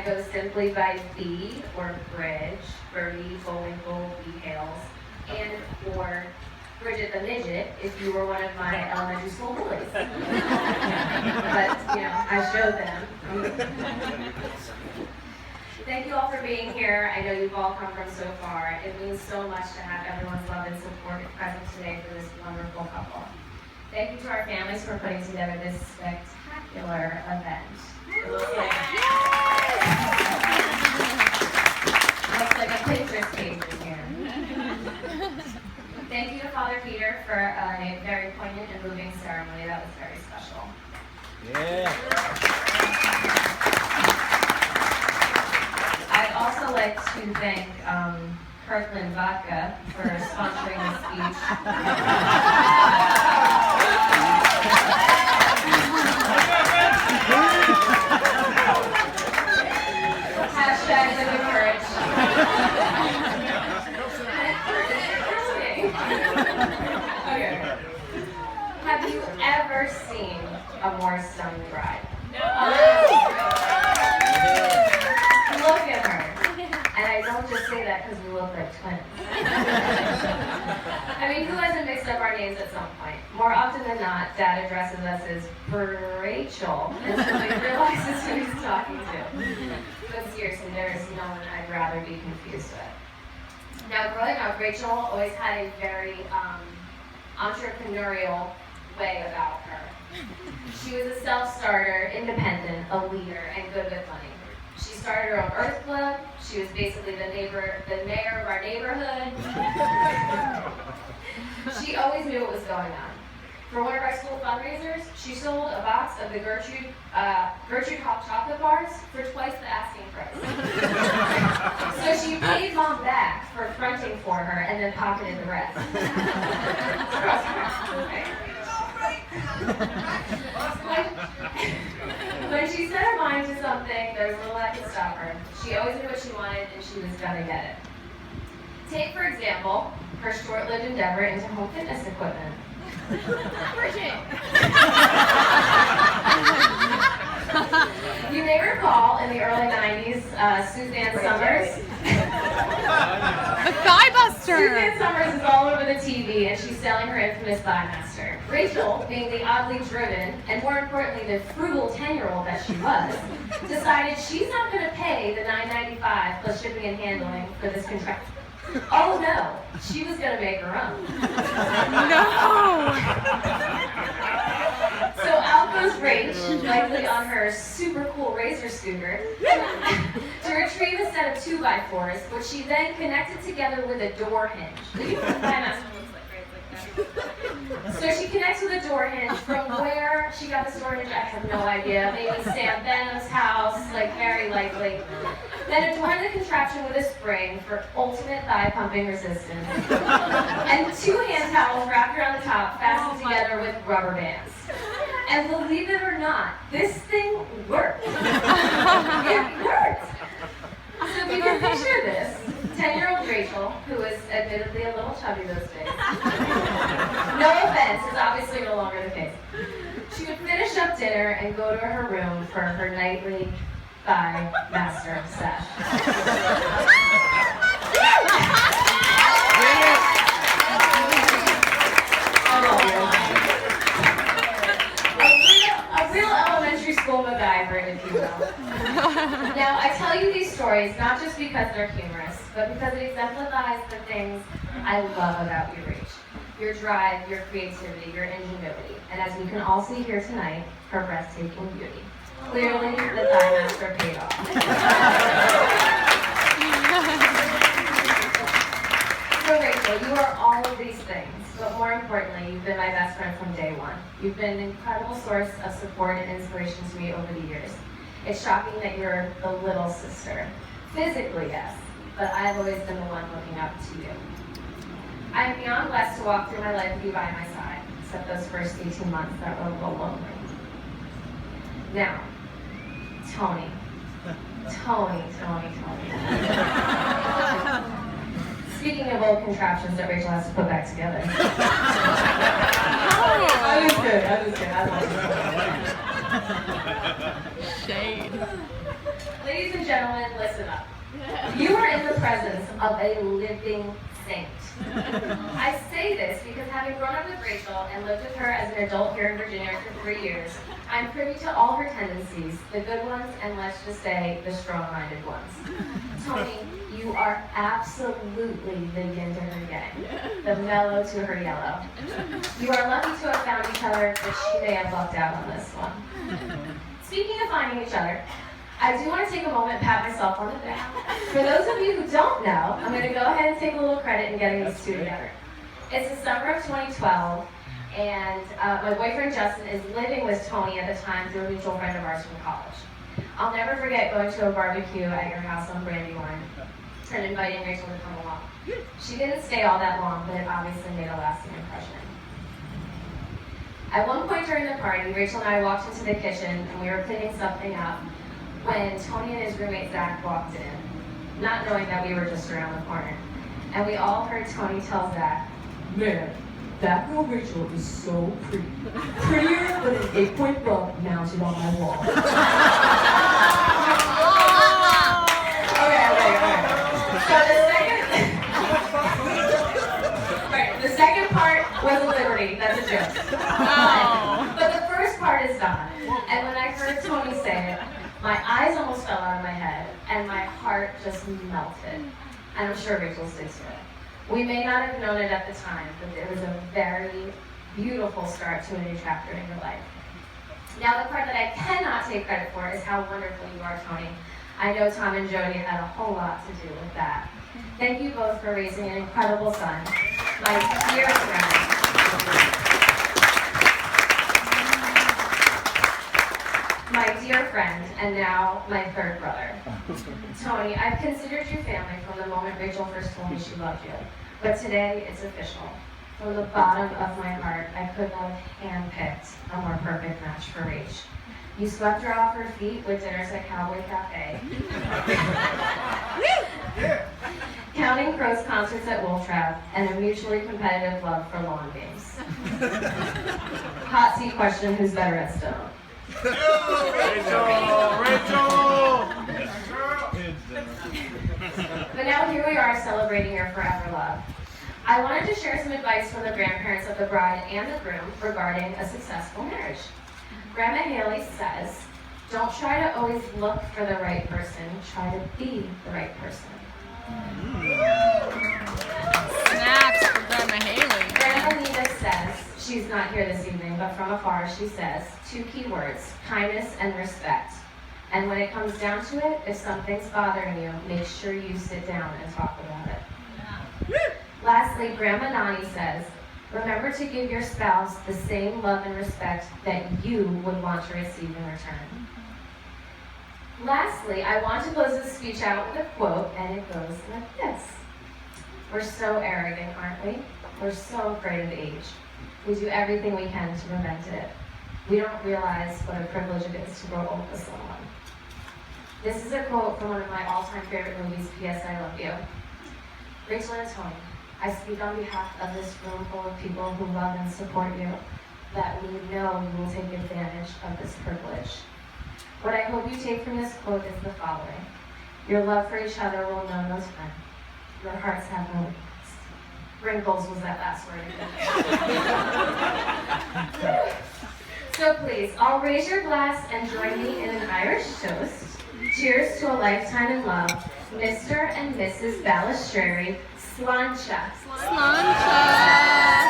I go simply by B or Bridge, Birdie, Bullwinkle, details, and or Bridgette the Midget if you were one of my elementary school bullies. But, I showed them. Thank you all for being here. I know you've all come from so far. It means so much to have everyone's love and support present today for this wonderful couple. Thank you to our families for putting together this spectacular event. It looks like a Pinterest page in here. Thank you to Father Peter for a very poignant and moving ceremony. That was very special. Yeah. I'd also like to thank Kirkland Vodka for sponsoring the speech. Hashtag the good courage. Okay. Have you ever seen a more stunning bride? Look at her. And I don't just say that because we look like twins. I mean, who hasn't mixed up our names at some point? More often than not, Dad addresses us as Rachel until he realizes who he's talking to. But seriously, there is no one I'd rather be confused with. Now, growing up, Rachel always had a very entrepreneurial way about her. She was a self-starter, independent, a leader, and good with money. She started her own Earth Club. She was basically the mayor of our neighborhood. She always knew what was going on. For one of our school fundraisers, she sold a box of the Gertrude Hot chocolate bars for twice the asking price. So she paid Mom back for fronting for her and then pocketed the rest. When she set her mind to something, there was little that could stop her. She always knew what she wanted, and she was gonna get it. Take, for example, her short-lived endeavor into home fitness equipment. Bridgette! You may recall in the early 90s, Suzanne Summers. The Thigh Buster! Suzanne Summers is all over the TV, and she's selling her infamous Thigh Master. Rachel, being the oddly driven, and more importantly, the frugal 10-year-old that she was, decided she's not going to pay the $9.95 plus shipping and handling for this contract. Oh no, she was going to make her own. No! So out goes Rach, likely on her super cool Razor scooter, to retrieve a set of 2x4s, which she then connected together with a door hinge. So she connects with a door hinge. From where she got the door hinge, I have no idea. Maybe Sam Benham's house, like very likely. Then adorn the contraption with a spring for ultimate thigh pumping resistance. And 2 hand towels wrapped around the top, fastened together with rubber bands. And believe it or not, this thing worked. It worked. So if you can picture this, 10-year-old Rachel, who was admittedly a little chubby those days. No offense, it's obviously no longer the case. She would finish up dinner and go to her room for her nightly Thigh Master sesh. A real elementary school MacGyver, if you will. Now, I tell you these stories not just because they're humorous, but because it exemplifies the things I love about you, Rach. Your drive, your creativity, your ingenuity, and as we can all see here tonight, her breathtaking beauty. Clearly, the Thigh Master paid off. So Rachel, you are all of these things, but more importantly, you've been my best friend from day one. You've been an incredible source of support and inspiration to me over the years. It's shocking that you're the little sister. Physically, yes, but I've always been the one looking up to you. I am beyond blessed to walk through my life with you by my side, except those first 18 months that were a little lonely. Now, Tony. Speaking of old contraptions that Rachel has to put back together. I was good. I like it. Shade. Ladies Ladies and gentlemen, listen up. You are in the presence of a living saint. I say this because having grown up with Rachel and lived with her as an adult here in Virginia for 3 years, I'm privy to all her tendencies, the good ones and let's just say the strong-minded ones. Tony, you are absolutely the yin to her yang, the mellow to her yellow. You are lucky to have found each other, but she may have lucked out on this one. Speaking of finding each other, I do want to take a moment and pat myself on the back. For those of you who don't know, I'm going to go ahead and take a little credit in getting these two together. It's the summer of 2012, and my boyfriend Justin is living with Tony at the time through a mutual friend of ours from college. I'll never forget going to a barbecue at your house on Brandywine and inviting Rachel to come along. She didn't stay all that long, but it obviously made a lasting impression. At one point during the party, Rachel and I walked into the kitchen and we were cleaning something up when Tony and his roommate Zach walked in, not knowing that we were just around the corner. And we all heard Tony tell Zach, "Man, that girl Rachel is so pretty. Prettier than an 8-point bug mounted on my wall." Okay. So the second part was a liberty. That's a joke. But the first part is done. And when I heard Tony say it, my eyes almost fell out of my head, and my heart just melted. And I'm sure Rachel sticks to it. We may not have known it at the time, but it was a very beautiful start to a new chapter in your life. Now, the part that I cannot take credit for is how wonderful you are, Tony. I know Tom and Jody had a whole lot to do with that. Thank you both for raising an incredible son, my dear friend. My dear friend, and now my third brother. Tony, I've considered you family from the moment Rachel first told me she loved you. But today, it's official. From the bottom of my heart, I could not have handpicked a more perfect match for Rach. You swept her off her feet with dinners at Cowboy Cafe. Counting Crows concerts at Wolf Trap, and a mutually competitive love for lawn games. Hot seat question, who's better at stone? Rachel! But now here we are celebrating your forever love. I wanted to share some advice from the grandparents of the bride and the groom regarding a successful marriage. Grandma Haley says, don't try to always look for the right person, try to be the right person. Snaps for Grandma Haley. Grandma Nina says, she's not here this evening, but from afar she says, 2 key words, kindness and respect. And when it comes down to it, if something's bothering you, make sure you sit down and talk about it. Lastly, Grandma Nani says, remember to give your spouse the same love and respect that you would want to receive in return. Lastly, I want to close this speech out with a quote, and it goes like this. We're so arrogant, aren't we? We're so afraid of age. We do everything we can to prevent it. We don't realize what a privilege it is to grow old with someone. This is a quote from one of my all-time favorite movies, P.S. I Love You. Rachel and Tony, I speak on behalf of this room full of people who love and support you, that we know you will take advantage of this privilege. What I hope you take from this quote is the following. Your love for each other will know no time. Your hearts have no weakness. Wrinkles was that last word. So please, all raise your glass and join me in an Irish toast. Cheers to a lifetime in love. Mr. and Mrs. Balistreri, Sláinte. Sláinte.